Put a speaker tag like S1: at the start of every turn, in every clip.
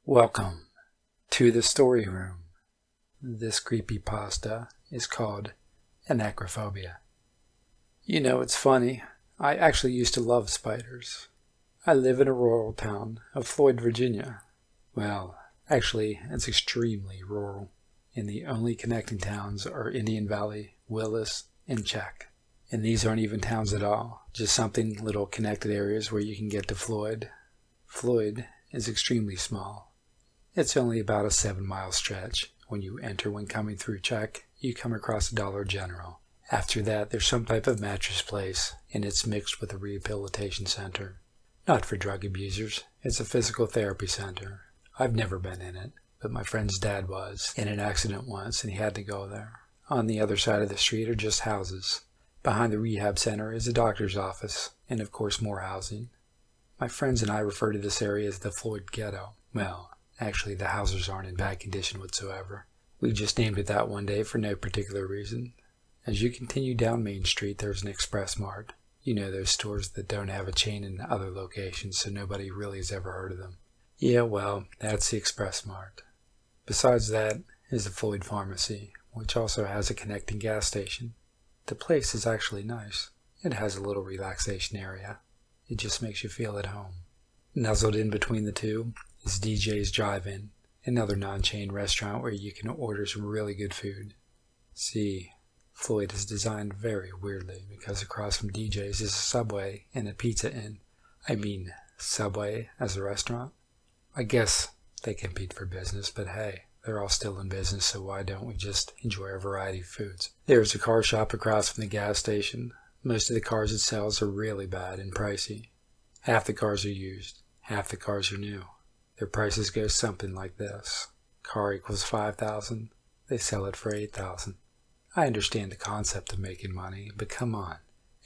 S1: Welcome to the story room. This creepypasta is called Arachnophobia. You know, it's funny. I actually used to love spiders. I live in a rural town of Floyd, Virginia. Well, actually, it's extremely rural, and the only connecting towns are Indian Valley, Willis, and Czech. And these aren't even towns at all, just something little connected areas where you can get to Floyd. Floyd is extremely small. It's only about a 7-mile stretch. When you enter when coming through Czech, you come across a Dollar General. After that, there's some type of mattress place, and it's mixed with a rehabilitation center. Not for drug abusers, it's a physical therapy center. I've never been in it, but my friend's dad was in an accident once and he had to go there. On the other side of the street are just houses. Behind the rehab center is a doctor's office, and of course more housing. My friends and I refer to this area as the Floyd Ghetto. Well, actually the houses aren't in bad condition whatsoever. We just named it that one day for no particular reason. As you continue down Main Street, there's an Express Mart. You know, those stores that don't have a chain in other locations, so nobody really has ever heard of them. Yeah, well, that's the Express Mart. Besides that is the Floyd Pharmacy, which also has a connecting gas station. The place is actually nice. It has a little relaxation area. It just makes you feel at home. Nuzzled in between the two is DJ's Drive-In, another non-chain restaurant where you can order some really good food. See, Floyd is designed very weirdly because across from DJ's is a Subway and a Pizza Inn. I mean, Subway as a restaurant? I guess they compete for business, but hey, they're all still in business, so why don't we just enjoy a variety of foods? There's a car shop across from the gas station. Most of the cars it sells are really bad and pricey. Half the cars are used, half the cars are new. Their prices go something like this. Car equals $5,000, they sell it for $8,000. I understand the concept of making money, but come on.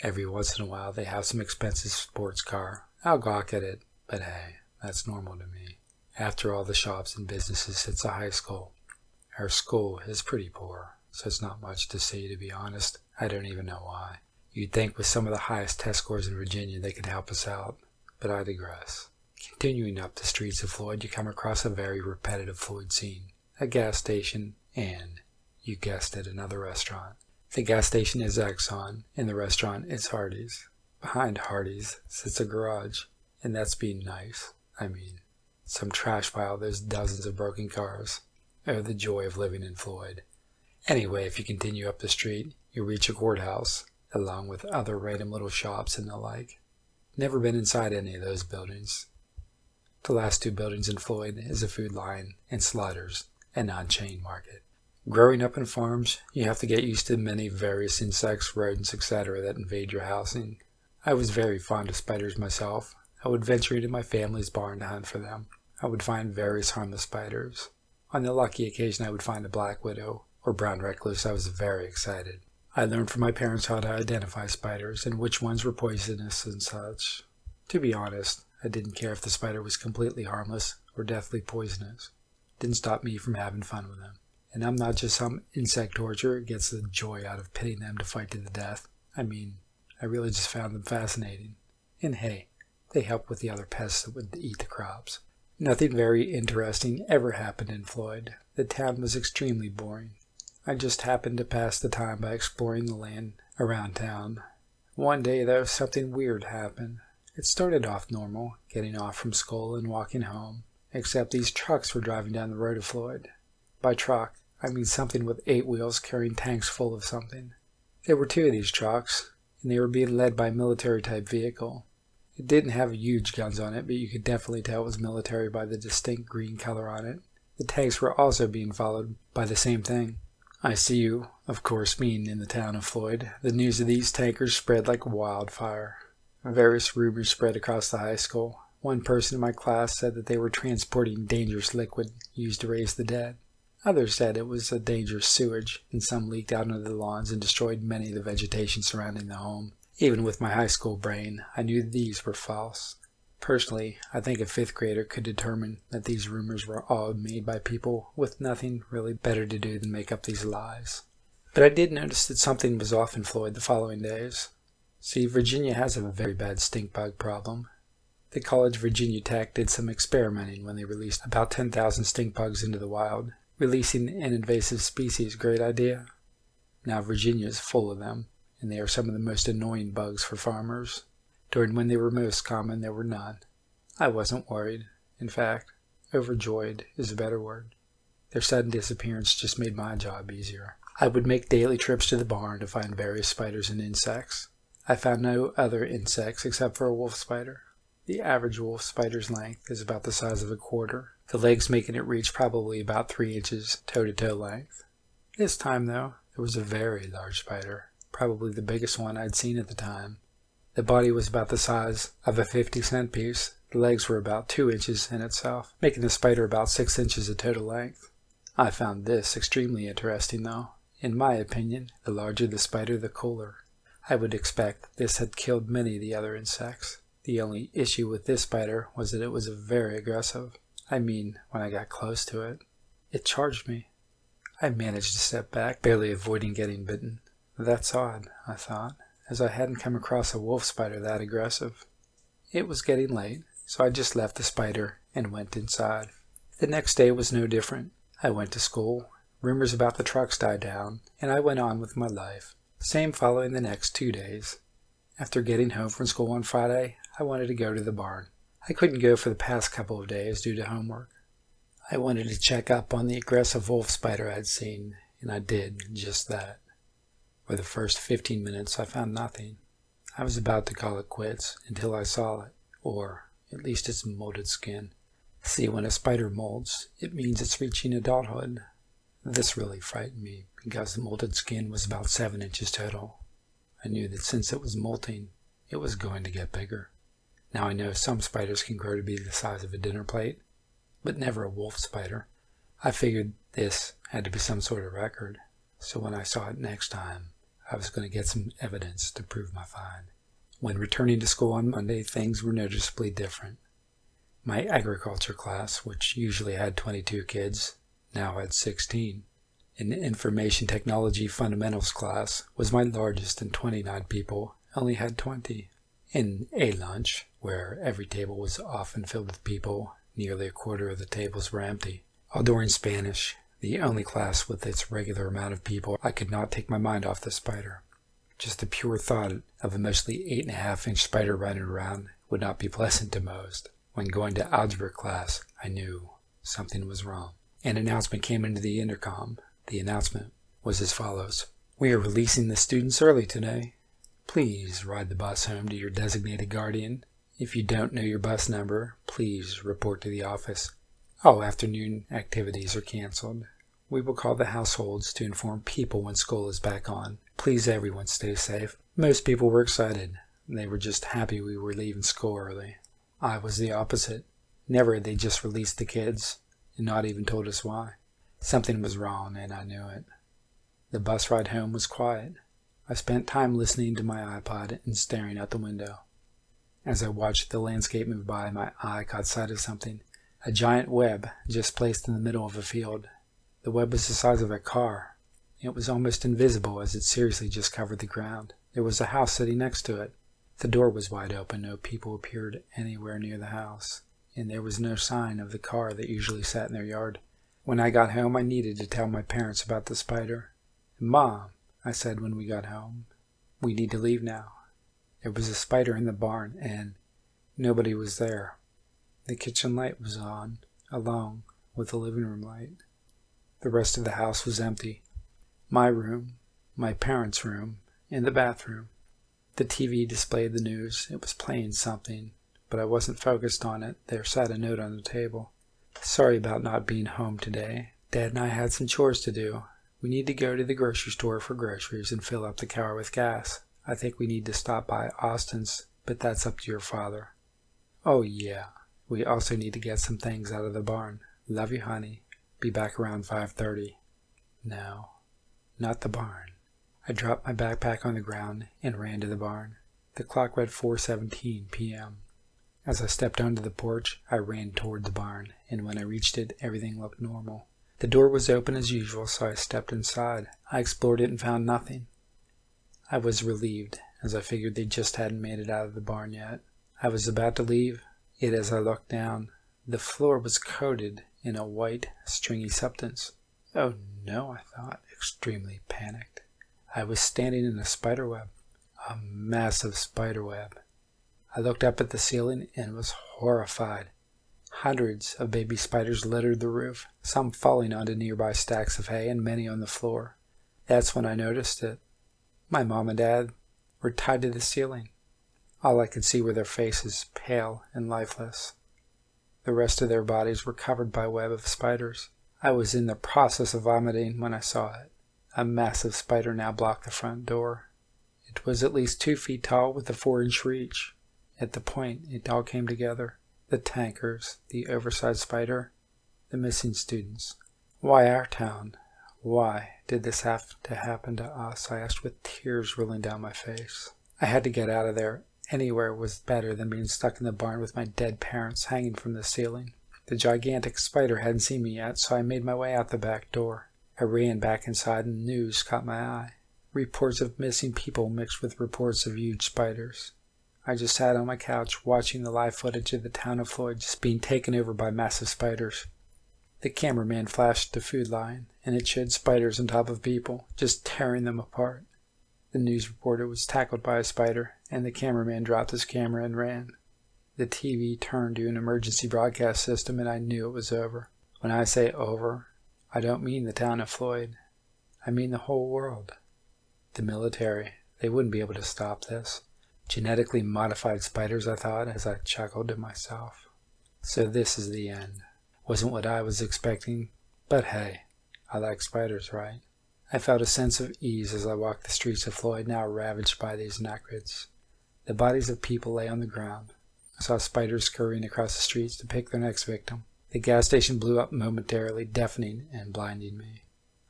S1: Every once in a while they have some expensive sports car. I'll gawk at it, but hey, that's normal to me. After all the shops and businesses sits a high school. Our school is pretty poor, so it's not much to see, to be honest. I don't even know why. You'd think with some of the highest test scores in Virginia they could help us out, but I digress. Continuing up the streets of Floyd, you come across a very repetitive Floyd scene. A gas station and, you guessed it, another restaurant. The gas station is Exxon, and the restaurant is Hardee's. Behind Hardee's sits a garage, and that's being nice. I mean, some trash pile, there's dozens of broken cars. Oh, the joy of living in Floyd. Anyway, if you continue up the street, you reach a courthouse, along with other random little shops and the like. Never been inside any of those buildings. The last two buildings in Floyd is a Food Lion and Slaughter's, a non-chain market. Growing up in farms, you have to get used to many various insects, rodents, etc. that invade your housing. I was very fond of spiders myself. I would venture into my family's barn to hunt for them. I would find various harmless spiders. On the lucky occasion I would find a black widow or brown recluse, I was very excited. I learned from my parents how to identify spiders and which ones were poisonous and such. To be honest, I didn't care if the spider was completely harmless or deathly poisonous. It didn't stop me from having fun with them. And I'm not just some insect torturer who gets the joy out of pitting them to fight to the death. I mean, I really just found them fascinating. And hey, they help with the other pests that would eat the crops. Nothing very interesting ever happened in Floyd. The town was extremely boring. I just happened to pass the time by exploring the land around town. One day, though, something weird happened. It started off normal, getting off from school and walking home, except these trucks were driving down the road of Floyd. By truck, I mean something with 8 wheels carrying tanks full of something. There were 2 of these trucks, and they were being led by a military-type vehicle. It didn't have huge guns on it, but you could definitely tell it was military by the distinct green color on it. The tanks were also being followed by the same thing. I see you, of course, being in the town of Floyd. The news of these tankers spread like wildfire. Various rumors spread across the high school. One person in my class said that they were transporting dangerous liquid used to raise the dead. Others said it was a dangerous sewage, and some leaked out into the lawns and destroyed many of the vegetation surrounding the home. Even with my high school brain, I knew these were false. Personally, I think a 5th grader could determine that these rumors were all made by people with nothing really better to do than make up these lies. But I did notice that something was off in Floyd the following days. See, Virginia has a very bad stink bug problem. The College of Virginia Tech did some experimenting when they released about 10,000 stink bugs into the wild. Releasing an invasive species, great idea. Now Virginia is full of them, and they are some of the most annoying bugs for farmers. During when they were most common, there were none. I wasn't worried. In fact, overjoyed is a better word. Their sudden disappearance just made my job easier. I would make daily trips to the barn to find various spiders and insects. I found no other insects except for a wolf spider. The average wolf spider's length is about the size of a quarter, the legs making it reach probably about 3 inches toe-to-toe length. This time, though, there was a very large spider, probably the biggest one I'd seen at the time. The body was about the size of a 50-cent piece. The legs were about 2 inches in itself, making the spider about 6 inches of total length. I found this extremely interesting, though. In my opinion, the larger the spider, the cooler. I would expect this had killed many of the other insects. The only issue with this spider was that it was very aggressive. I mean, when I got close to it, it charged me. I managed to step back, barely avoiding getting bitten. That's odd, I thought, as I hadn't come across a wolf spider that aggressive. It was getting late, so I just left the spider and went inside. The next day was no different. I went to school, rumors about the trucks died down, and I went on with my life. Same following the next 2 days. After getting home from school on Friday, I wanted to go to the barn. I couldn't go for the past couple of days due to homework. I wanted to check up on the aggressive wolf spider I'd seen, and I did just that. For the first 15 minutes, I found nothing. I was about to call it quits until I saw it, or at least its molded skin. See, when a spider molds, it means it's reaching adulthood. This really frightened me because the molded skin was about 7 inches total. I knew that since it was molting, it was going to get bigger. Now I know some spiders can grow to be the size of a dinner plate, but never a wolf spider. I figured this had to be some sort of record, so when I saw it next time, I was going to get some evidence to prove my find. When returning to school on Monday, things were noticeably different. My agriculture class, which usually had 22 kids, now had 16. An information technology fundamentals class was my largest, and 29 people only had 20. In a lunch, where every table was often filled with people, nearly a quarter of the tables were empty. Although in Spanish, the only class with its regular amount of people, I could not take my mind off the spider. Just the pure thought of a mostly 8.5-inch spider running around would not be pleasant to most. When going to algebra class, I knew something was wrong. An announcement came into the intercom. The announcement was as follows. We are releasing the students early today. Please ride the bus home to your designated guardian. If you don't know your bus number, please report to the office. All afternoon activities are canceled. We will call the households to inform people when school is back on. Please everyone stay safe. Most people were excited. They were just happy we were leaving school early. I was the opposite. Never had they just released the kids, and not even told us why. Something was wrong, and I knew it. The bus ride home was quiet. I spent time listening to my iPod and staring out the window. As I watched the landscape move by, my eye caught sight of something. A giant web just placed in the middle of a field. The web was the size of a car. It was almost invisible as it seriously just covered the ground. There was a house sitting next to it. The door was wide open. No people appeared anywhere near the house, and there was no sign of the car that usually sat in their yard. When I got home, I needed to tell my parents about the spider. "Mom," I said when we got home, "we need to leave now. There was a spider in the barn, and nobody was there." The kitchen light was on, along with the living room light. The rest of the house was empty. My room, my parents' room, and the bathroom. The TV displayed the news. It was playing something, but I wasn't focused on it. There sat a note on the table. "Sorry about not being home today. Dad and I had some chores to do. We need to go to the grocery store for groceries and fill up the car with gas. I think we need to stop by Austin's, but that's up to your father. Oh yeah, we also need to get some things out of the barn. Love you, honey. Be back around 5:30. No, not the barn. I dropped my backpack on the ground and ran to the barn. The clock read 4:17 p.m. As I stepped onto the porch, I ran toward the barn, and when I reached it, everything looked normal. The door was open as usual, so I stepped inside. I explored it and found nothing. I was relieved, as I figured they just hadn't made it out of the barn yet. I was about to leave Yet as I looked down, the floor was coated in a white, stringy substance. Oh no, I thought, extremely panicked. I was standing in a spider web. A massive spider web. I looked up at the ceiling and was horrified. Hundreds of baby spiders littered the roof, some falling onto nearby stacks of hay and many on the floor. That's when I noticed it. My mom and dad were tied to the ceiling. All I could see were their faces, pale and lifeless. The rest of their bodies were covered by a web of spiders. I was in the process of vomiting when I saw it. A massive spider now blocked the front door. It was at least 2 feet tall with a 4-inch reach. At the point, it all came together. The tankers, the oversized spider, the missing students. Why our town? Why did this have to happen to us? I asked with tears rolling down my face. I had to get out of there. Anywhere was better than being stuck in the barn with my dead parents hanging from the ceiling. The gigantic spider hadn't seen me yet, so I made my way out the back door. I ran back inside and news caught my eye. Reports of missing people mixed with reports of huge spiders. I just sat on my couch watching the live footage of the town of Floyd just being taken over by massive spiders. The cameraman flashed the food line, and it showed spiders on top of people, just tearing them apart. The news reporter was tackled by a spider, and the cameraman dropped his camera and ran. The TV turned to an emergency broadcast system, and I knew it was over. When I say over, I don't mean the town of Floyd. I mean the whole world. The military, they wouldn't be able to stop this. Genetically modified spiders, I thought, as I chuckled to myself. So this is the end. Wasn't what I was expecting, but hey, I like spiders, right? I felt a sense of ease as I walked the streets of Floyd, now ravaged by these Narratids. The bodies of people lay on the ground. I saw spiders scurrying across the streets to pick their next victim. The gas station blew up momentarily, deafening and blinding me.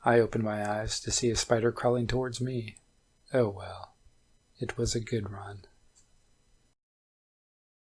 S1: I opened my eyes to see a spider crawling towards me. Oh well, it was a good run.